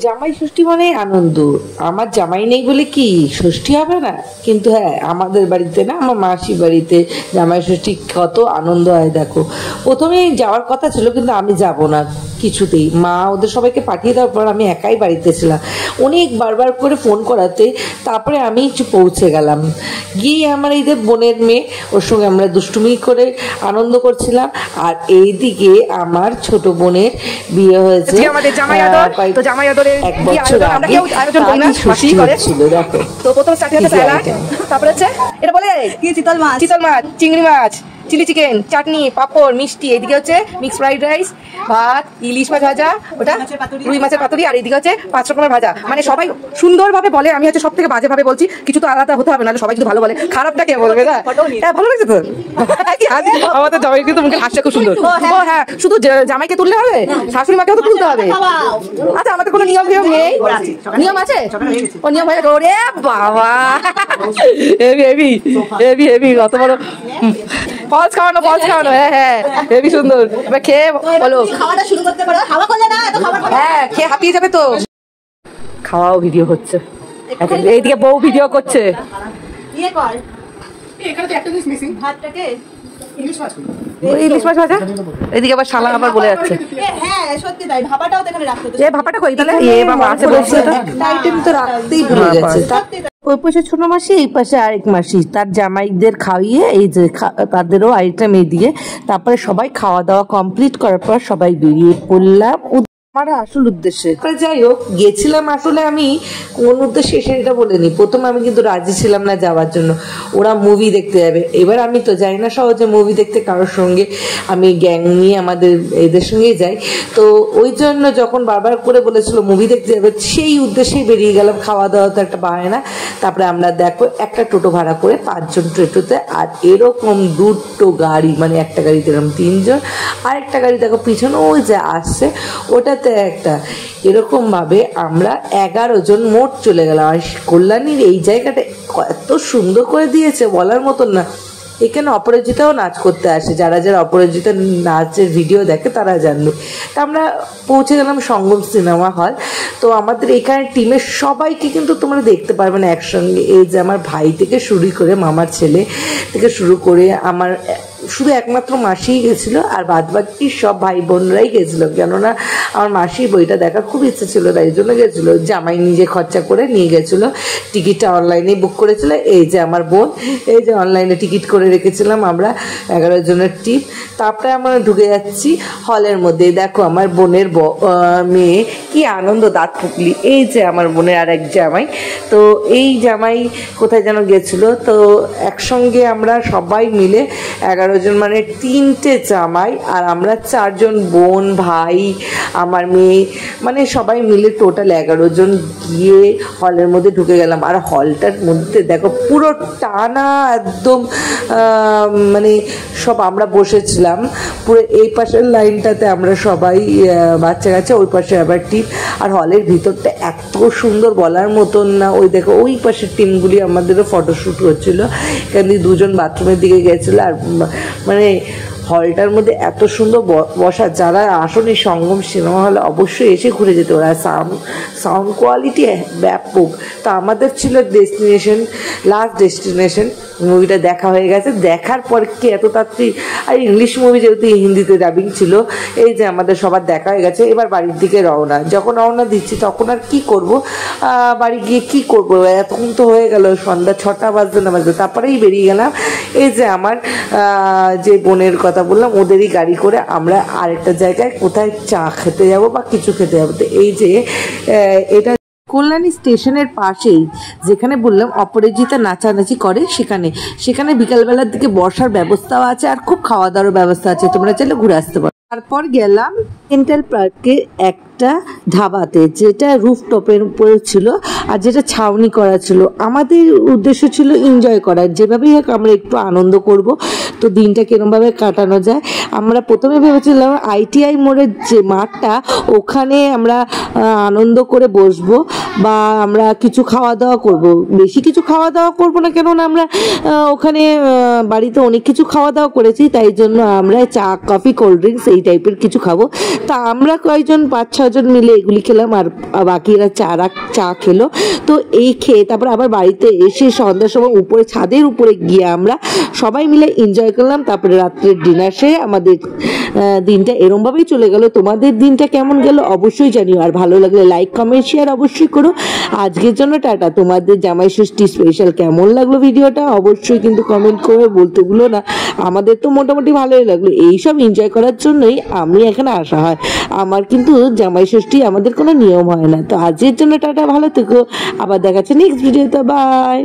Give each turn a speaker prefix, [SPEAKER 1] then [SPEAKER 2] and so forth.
[SPEAKER 1] জামাই ষষ্ঠী মানে আনন্দ। আমার জামাই নেই বলে কি ষষ্ঠী হবে না? কিন্তু হ্যাঁ, আমাদের বাড়িতে না, আমার মাসির বাড়িতে জামাই ষষ্ঠী কত আনন্দ হয় দেখো। প্রথমে যাওয়ার কথা ছিল কিন্তু আমি যাব না কিছুতেই। মা ওদের সবাইকে পাঠিয়ে দেওয়ার পর আমি একাই বাড়িতে ছিলাম। অনেক বারবার করে ফোন করাতে তারপরে আমি পৌঁছে গেলাম। গিয়ে আমার এই যে বোনের মেয়ে, ওর সঙ্গে আমরা দুষ্টুমি করে আনন্দ করছিলাম। আর এইদিকে আমার ছোট বোনের বিয়ে হয়েছে এক বছর আগে। ষষ্ঠী হচ্ছিল দেখো।
[SPEAKER 2] তো প্রথম স্টার্ট হচ্ছে স্যালাড, তারপরে হচ্ছে এটা বলে কি চিতল মাছ, চিংড়ি মাছ, চিলি চিকেন, চাটনি, পাপড়, মিষ্টি। এদিকে হচ্ছে মিক্স ফ্রাইড রাইস, ভাত, ইলিশ মাছ ভাজা, ওটা রুই মাছের পাতুরি, আর এদিকে হচ্ছে 5 রকমের ভাজা। মানে সবাই সুন্দরভাবে বলে, আমি হচ্ছে সব থেকে বাজে ভাবে বলছি। কিছু তো আলাদা হতে হবে, নাহলে সবাই যদি ভালো বলে, খারাপটা কে বলবে না? ভালো লাগছে তো? আমাদের জামাই কিন্তু মুখে হাসছে খুব সুন্দর। ও হ্যাঁ, শুধু জামাইকে তুললে হবে, শাশুড়ি মাকেও তো তুলতে হবে। আচ্ছা, আমাদের কোনো নিয়ম ফিয়ম নেই? নিয়ম আছে? ও নিয়ম হয়ে গেছে। ওরে বাবা, হেভি হেভি হেভি হেভি, কত বড় ফলস খাওয়ানো, ফলস খাওয়ানো। হ্যাঁ হ্যাঁ, হেভি সুন্দর। এবার খেয়ে বলো। খাওয়াটা শুরু করতে পারো, খাওয়া করলে না এত খাবার। হ্যাঁ, খেয়ে হাঁপিয়ে যাবে তো। খাওয়াও ভিডিও হচ্ছে, এইদিকে বউ ভিডিও করছে। ইয়ে কর, এখানে তো একটা জিনিস মিসিং, ভাতটাকে ইলিশ মাছ ভাজা। এদিকে আবার শালা আবার বলে যাচ্ছে। হ্যাঁ সত্যি তাই, ভাপাটাও তো এখানে রাখতে হবে। এই ভাপাটা কই তাহলে? এ বাবা আছে বলছে তো,
[SPEAKER 1] আইটেম তো রাখতেই ভুলে গেছে। ওই পাশে ছোট মাসি, এই পাশে আরেক মাসি, তার জামাইদের খাইয়ে এই যে তাদেরও আইটেম এই দিয়ে। তারপরে সবাই খাওয়া দাওয়া কমপ্লিট করার পর সবাই বেরিয়ে পড়লাম আমার আসল উদ্দেশ্যে। যাই হোক, গেছিলাম আসলে আমি কোন উদ্দেশ্যে সেটা বলিনি। প্রথমে আমি কিন্তু রাজি ছিলাম না যাওয়ার জন্য। ওরা মুভি দেখতে যাবে। এবার আমি তো যাই না সহজে মুভি দেখতে কারোর সঙ্গে, আমি গ্যাং নিয়ে আমাদের এদের সঙ্গেই যাই। তো ওই জন্য যখন বারবার করে বলেছিল মুভি দেখতে যাবে, সেই উদ্দেশ্যেই বেরিয়ে গেলাম। খাওয়া দাওয়া তো একটা বাহানা। তারপরে আমরা দেখো একটা টোটো ভাড়া করে 5 জন টোটোতে, আর এরকম 2টো গাড়ি, মানে একটা গাড়িতে এরকম 3 জন, আর একটা গাড়ি দেখো পিছনে ওই যে আসছে ওটাতে একটা। এরকম ভাবে আমরা 11 জন মোট চলে গেলাম। আর কল্যাণীর এই জায়গাটা এত সুন্দর করে দিয়েছে বলার মতন না। এখানে অপরাজিতাও নাচ করতে আসে, যারা যারা অপরাজিতা নাচের ভিডিও দেখে তারা জানবে। তা আমরা পৌঁছে গেলাম সঙ্গম সিনেমা হল। তো আমাদের এখানে টিমের সবাইকে কিন্তু তোমরা দেখতে পারবে না একসঙ্গে। এই যে আমার ভাই থেকে শুরু করে, মামার ছেলে থেকে শুরু করে, আমার শুধু একমাত্র মাসিই গেছিল, আর বাদ বাকি সব ভাই বোনরাই গেছিল। কেননা আমার মাসির বইটা দেখার খুব ইচ্ছে ছিল, তাই জন্য গেছিলো। জামাই নিজে খরচা করে নিয়ে গেছিলো। টিকিটটা অনলাইনে বুক করেছিল। এই যে আমার বোন, এই যে অনলাইনে টিকিট করে রেখেছিলাম আমরা 11 জনের টিম। তারপরে আমরা ঢুকে যাচ্ছি হলের মধ্যে। দেখো আমার বোনের মেয়ে কি আনন্দ, দাঁত ফুকলি। এই যে আমার বোনের আর এক জামাই। তো এই জামাই কোথায় যেন গেছিল। তো একসঙ্গে আমরা সবাই মিলে 11 জন, মানে 3টে জামাই আর আমরা 4 জন বোন ভাই, আমার মেয়ে, মানে সবাই মিলে টোটাল 11 জন গিয়ে হলের মধ্যে ঢুকে গেলাম। আর হলটার মধ্যে দেখো পুরো টানা একদম, মানে সব আমরা বসেছিলাম পুরো এই পাশের লাইনটাতে আমরা সবাই বাচ্চা কাচ্চা, ওই পাশে আবার টিম। আর হলের ভিতরটা এত সুন্দর বলার মতন না। ওই দেখো ওই পাশের টিমগুলি আমাদেরও ফটোশ্যুট হচ্ছিলো। এখানে 2 জন বাথরুমের দিকে গেছিলো। আর মানে হলটার মধ্যে এত সুন্দর বসা, যারা আসলে সঙ্গম সিনেমা হলে অবশ্যই এসে ঘুরে যেতে পারে। সাউন্ড কোয়ালিটি ব্যাপক। তো আমাদের ছিল লাস্ট ডেস্টিনেশন। মুভিটা দেখা হয়ে গেছে। দেখার পর কি এত তাড়াতাড়ি, আর ইংলিশ মুভি যেহেতু হিন্দিতে ডাবিং ছিল, এই যে আমাদের সবার দেখা হয়ে গেছে। এবার বাড়ির দিকে রওনা। যখন রওনা দিচ্ছি তখন আর কি করব, বাড়ি গিয়ে কি করব, এতক্ষণ তো হয়ে গেল, সন্ধ্যা 6টা বাজতে না বাজতে। তারপরেই বেরিয়ে গেলাম। এই যে আমার যে বোনের কথা বললাম, ওদেরই গাড়ি করে আমরা আরেকটা জায়গায় কোথায় চা খেতে যাব বা কিছু খেতে যাবো। তো এই যে এটা কল্যাণী স্টেশনের পাশেই, যেখানে বললাম অপরাজিতা নাচানাচি করে, সেখানে বিকালবেলার দিকে বসার ব্যবস্থাও আছে, আর খুব খাওয়া দাওয়ার ব্যবস্থা আছে। তোমরা চাইলে ঘুরে আসতে পারো। তারপর গেলাম সেন্ট্রাল পার্কে একটা ধাবাতে, যেটা রুফটপের উপরে ছিল আর যেটা ছাউনি করা ছিল। আমাদের উদ্দেশ্য ছিল এনজয় করার, যেভাবেই হোক আমরা একটু আনন্দ করব। তো দিনটা কিরমভাবে কাটানো যায়। আমরা প্রথমে ভেবেছিলাম ITI মোড়ের যে মাঠটা, ওখানে আমরা আনন্দ করে বসবো, বা আমরা কিছু খাওয়া দাওয়া করব। বেশি কিছু খাওয়া দাওয়া করবো না, কেননা আমরা ওখানে বাড়িতে অনেক কিছু খাওয়া দাওয়া করেছি, তাই জন্য আমরা চা কফি কোল্ড ড্রিঙ্কস এই টাইপের কিছু খাবো। তা আমরা কয়েকজন 5-6 জন মিলে এগুলি খেলাম, আর বাকিরা চা খেলো। তো এই খেয়ে তারপর আবার বাড়িতে এসে সন্ধ্যার সময় উপরে ছাদের উপরে গিয়ে আমরা সবাই মিলে এনজয় করলাম। তারপরে রাত্রের ডিনার সেরে আমাদের দিনটা এরমভাবেই চলে গেল। তোমাদের দিনটা কেমন গেল অবশ্যই জানিও, আর ভালো লাগলে লাইক কমেন্ট শেয়ার অবশ্যই করো। আজকের জন্য টাটা। তোমাদের জামাই ষষ্ঠী স্পেশাল কেমন লাগলো ভিডিওটা অবশ্যই কিন্তু কমেন্ট করে বলতে ভুলো না। আমাদের তো মোটামুটি ভালোই লাগলো, এইসব এনজয় করার জন্যই আমি এখানে আসা হয়। আমার কিন্তু জামাই ষষ্ঠী আমাদের কোনো নিয়ম হয় না। তো আজকের জন্য টাটা, ভালো থেকো, আবার দেখাচ্ছে নেক্সট ভিডিওতে, বাই।